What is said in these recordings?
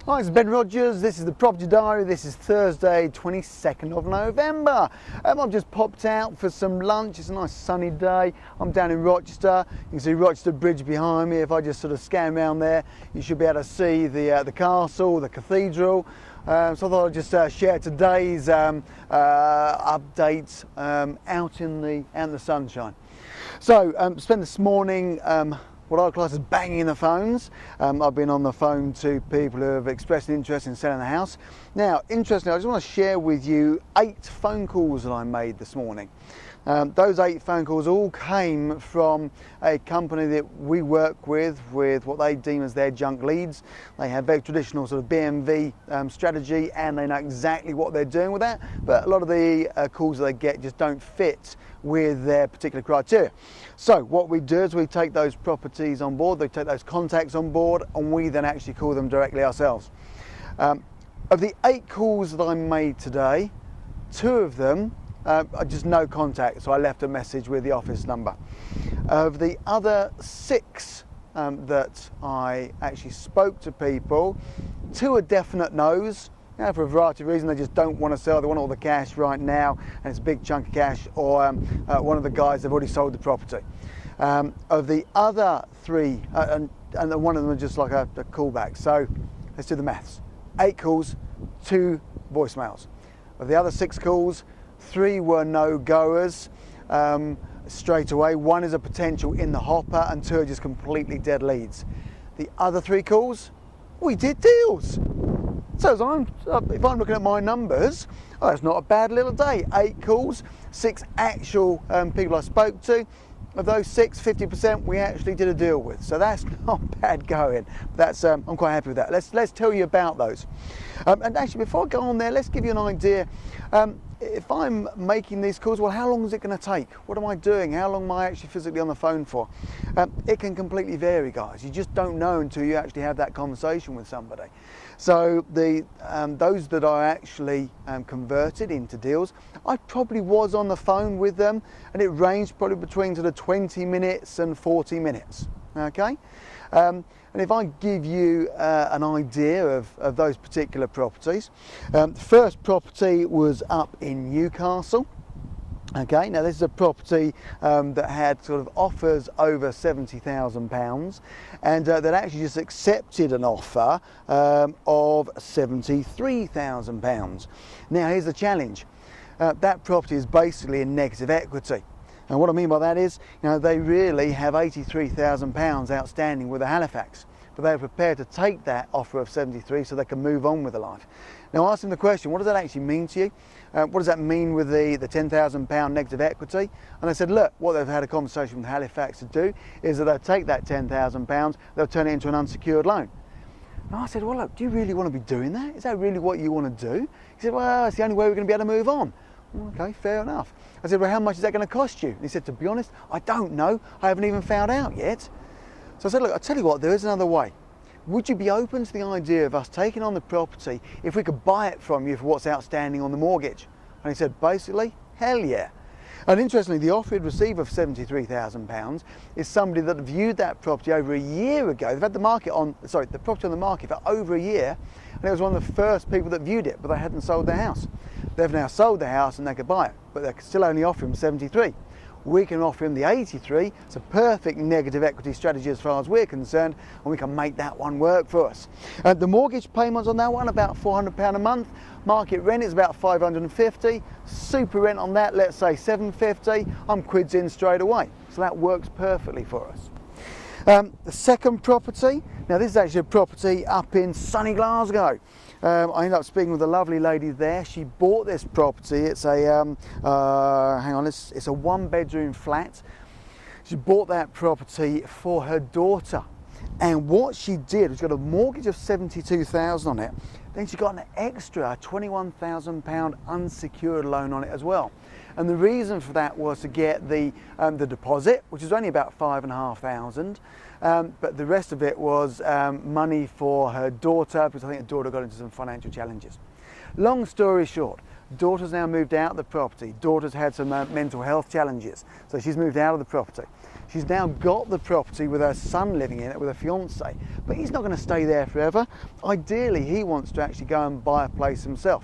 Hi, it's Ben Rogers. This is the Property Diary. This is Thursday, 22nd of November. I've just popped out for some lunch. It's a nice sunny day. I'm down in Rochester. You can see Rochester Bridge behind me. If I just sort of scan around there, you should be able to see the castle, the cathedral. So I thought I'd just share today's updates out in the sunshine. So spent this morning what I class as banging the phones. I've been on the phone to people who have expressed an interest in selling the house. Now, interestingly, I just want to share with you 8 phone calls that I made this morning. Those 8 phone calls all came from a company that we work with what they deem as their junk leads. They have very traditional sort of BMV strategy, and they know exactly what they're doing with that, but a lot of the calls that they get just don't fit with their particular criteria. So what we do is we take those properties on board, they take those contacts on board, and we then actually call them directly ourselves. Of the 8 calls that I made today, 2 of them are just no contact, so I left a message with the office number. Of the other 6 that I actually spoke to people, 2 are definite no's. For a variety of reasons. They just don't want to sell, they want all the cash right now, and it's a big chunk of cash, or one of the guys have already sold the property. Of the other 3, and one of them are just like a callback, so let's do the maths. 8 calls, 2 voicemails. Of the other 6 calls, 3 were no-goers straight away. 1 is a potential in the hopper, and 2 are just completely dead leads. The other 3 calls, we did deals. So if I'm looking at my numbers, that's not a bad little day. 8 calls, 6 actual people I spoke to. Of those 6, 50% we actually did a deal with. So that's not bad going. That's I'm quite happy with that. Let's tell you about those. And actually, before I go on there, let's give you an idea. If I'm making these calls, well, how long is it going to take? What am I doing? How long am I actually physically on the phone for? It can completely vary, guys. You just don't know until you actually have that conversation with somebody. So those that are actually converted into deals, I probably was on the phone with them, and it ranged probably between sort of 20 minutes and 40 minutes. Okay. And if I give you an idea of those particular properties, the first property was up in Newcastle. Okay, now this is a property that had sort of offers over £70,000, and that actually just accepted an offer of £73,000. Now here's the challenge. That property is basically in negative equity. And what I mean by that is, they really have £83,000 outstanding with the Halifax, but they're prepared to take that offer of 73 so they can move on with their life. Now, I asked them the question, what does that actually mean to you? What does that mean with the £10,000 negative equity? And they said, look, what they've had a conversation with Halifax to do is that they'll take that £10,000, they'll turn it into an unsecured loan. And I said, well, look, do you really want to be doing that? Is that really what you want to do? He said, well, it's the only way we're going to be able to move on. Okay, fair enough. I said, well, how much is that going to cost you? And he said, to be honest, I don't know. I haven't even found out yet. So I said, look, I'll tell you what, there is another way. Would you be open to the idea of us taking on the property if we could buy it from you for what's outstanding on the mortgage? And he said, basically, hell yeah. And interestingly, the offer he'd received of £73,000 is somebody that viewed that property over a year ago. They've had the property on the market for over a year, and it was one of the first people that viewed it, but they hadn't sold their house. They've now sold the house and they could buy it, but they could still only offer him 73. We can offer him the 83. It's a perfect negative equity strategy as far as we're concerned, and we can make that one work for us. The mortgage payments on that one, about £400 a month. Market rent is about £550. Super rent on that, let's say £750. I'm quids in straight away. So that works perfectly for us. The second property, now this is actually a property up in sunny Glasgow. I ended up speaking with a lovely lady there. She bought this property. It's a, it's a 1-bedroom flat. She bought that property for her daughter. And what she did was got a mortgage of £72,000 on it. Then she got an extra £21,000 unsecured loan on it as well. And the reason for that was to get the deposit, which is only about £5,500. But the rest of it was money for her daughter, because I think her daughter got into some financial challenges. Long story short, daughter's now moved out of the property. Daughter's had some mental health challenges, so she's moved out of the property. She's now got the property with her son living in it with her fiance, but he's not going to stay there forever. Ideally, he wants to actually go and buy a place himself.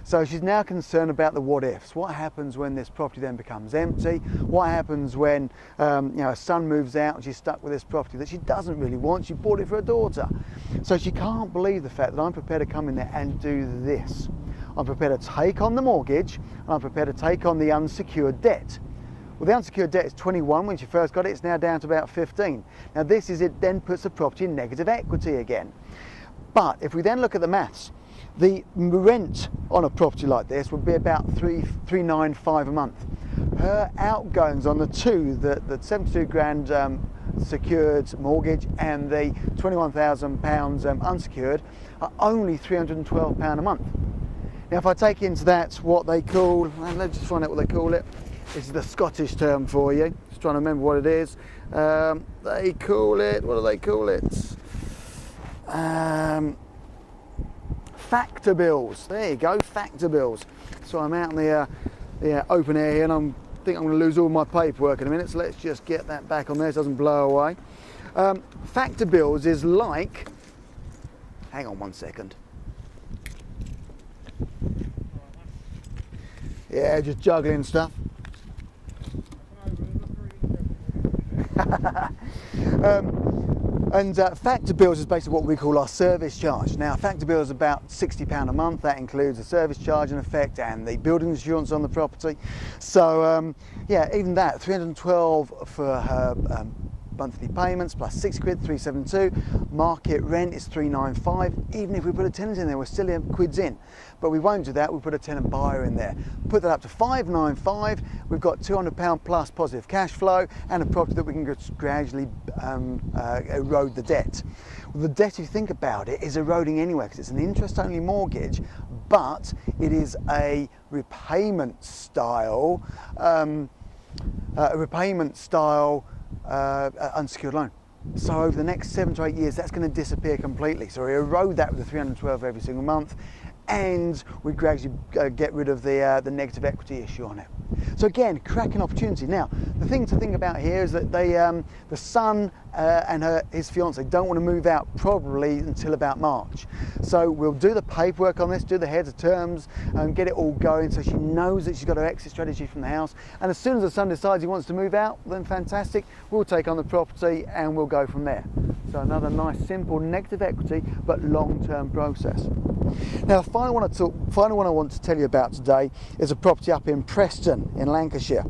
So she's now concerned about the what ifs. What happens when this property then becomes empty? What happens when her son moves out and she's stuck with this property that she doesn't really want? She bought it for her daughter. So she can't believe the fact that I'm prepared to come in there and do this. I'm prepared to take on the mortgage, and I'm prepared to take on the unsecured debt. Well, the unsecured debt is 21 when she first got it. It's now down to about 15. Now this is it then puts the property in negative equity again. But if we then look at the maths, the rent on a property like this would be about $395 a month. Her outgoings on the two, the 72 grand secured mortgage and the £21,000 unsecured, are only £312 a month. Now if I take into that what they call, and let's just find out what they call it. This is the Scottish term for you. Just trying to remember what it is. They call it, what do they call it? Factor bills. There you go, factor bills. So I'm out in the open air here, and I think I'm going to lose all my paperwork in a minute. So let's just get that back on there so it doesn't blow away. Factor bills is like, hang on one second. Yeah, just juggling stuff. Factor bills is basically what we call our service charge. Now, factor bill is about £60 a month. That includes the service charge in effect and the building insurance on the property. So, yeah, even that, 312 for her monthly payments plus £6, 372. Market rent is 395. Even if we put a tenant in there, we're still quids in. But we won't do that. We'll put a tenant buyer in there. Put that up to 595. We've got £200 plus positive cash flow and a property that we can gradually erode the debt. Well, the debt, if you think about it, is eroding anyway because it's an interest-only mortgage, but it is a repayment style, unsecured loan. So over the next 7 to 8 years, that's going to disappear completely. So we erode that with the 312 every single month, and we gradually get rid of the negative equity issue on it. So again, cracking opportunity. Now, the thing to think about here is that the son and his fiance don't want to move out probably until about March. So we'll do the paperwork on this, do the heads of terms, and get it all going so she knows that she's got her exit strategy from the house. And as soon as the son decides he wants to move out, then fantastic, we'll take on the property and we'll go from there. So another nice, simple negative equity, but long-term process. Now, the final one I want to tell you about today is a property up in Preston in Lancashire.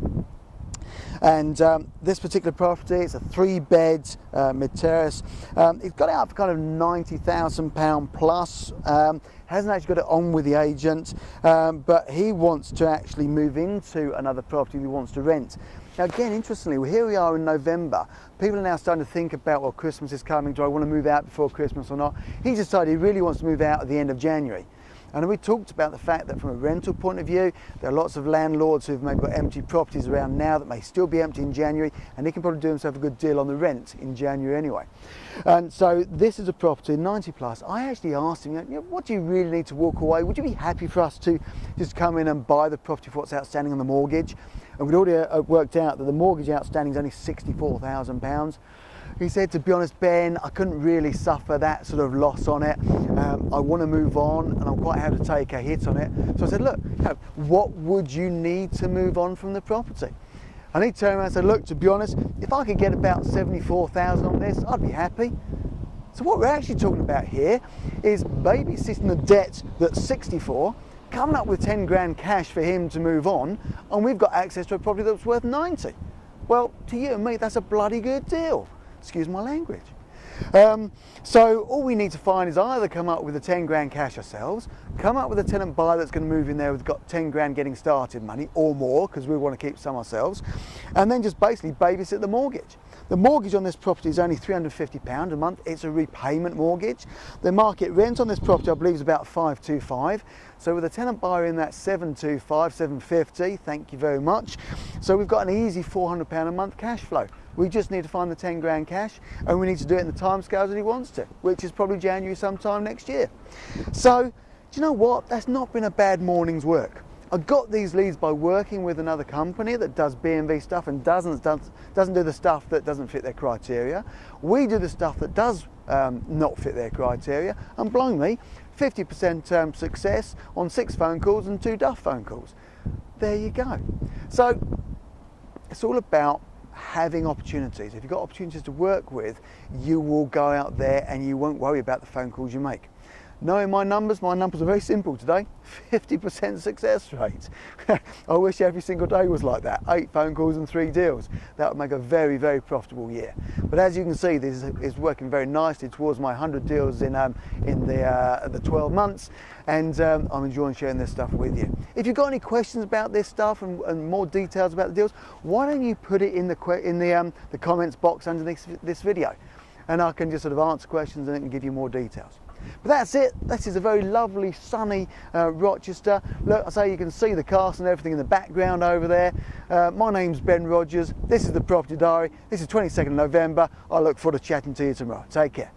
And this particular property, it's a 3-bed mid-terrace. It's got it up for kind of £90,000 plus. Hasn't actually got it on with the agent, but he wants to actually move into another property he wants to rent. Now again, interestingly, here we are in November. People are now starting to think about, well, Christmas is coming, do I want to move out before Christmas or not? He's decided he really wants to move out at the end of January. And we talked about the fact that from a rental point of view, there are lots of landlords who've maybe got empty properties around now that may still be empty in January, and he can probably do himself a good deal on the rent in January anyway. And so this is a property, 90 plus. I actually asked him, what do you really need to walk away? Would you be happy for us to just come in and buy the property for what's outstanding on the mortgage? And we'd already worked out that the mortgage outstanding is only £64,000. He said, to be honest, Ben, I couldn't really suffer that sort of loss on it. I want to move on, and I'm quite happy to take a hit on it. So I said, look, what would you need to move on from the property? And he turned around and said, look, to be honest, if I could get about 74,000 on this, I'd be happy. So what we're actually talking about here is babysitting the debt that's 64, coming up with 10 grand cash for him to move on, and we've got access to a property that's worth 90. Well, to you and me, that's a bloody good deal. Excuse my language. So all we need to find is either come up with the 10 grand cash ourselves, come up with a tenant buyer that's going to move in there who's got 10 grand getting started money or more, because we want to keep some ourselves, and then just basically babysit the mortgage. The mortgage on this property is only £350 a month. It's a repayment mortgage. The market rent on this property, I believe, is about £525. So with a tenant buyer in that £725, £750, thank you very much. So we've got an easy £400 a month cash flow. We just need to find the 10 grand cash, and we need to do it in the timescales that he wants to, which is probably January sometime next year. So, do you know what? That's not been a bad morning's work. I got these leads by working with another company that does B&B stuff and doesn't do the stuff that doesn't fit their criteria. We do the stuff that does not fit their criteria, and blow me, 50% success on 6 phone calls and 2 duff phone calls. There you go. So it's all about having opportunities. If you've got opportunities to work with, you will go out there and you won't worry about the phone calls you make. Knowing my numbers are very simple today. 50% success rate. I wish every single day was like that. 8 phone calls and 3 deals. That would make a very, very profitable year. But as you can see, this is working very nicely towards my 100 deals in the 12 months, and I'm enjoying sharing this stuff with you. If you've got any questions about this stuff and more details about the deals, why don't you put it in the comments box underneath this video, and I can just sort of answer questions and give you more details. But that's it. This is a very lovely, sunny Rochester. Look, I say you can see the castle and everything in the background over there. My name's Ben Rogers. This is the Property Diary. This is 22nd November. I look forward to chatting to you tomorrow. Take care.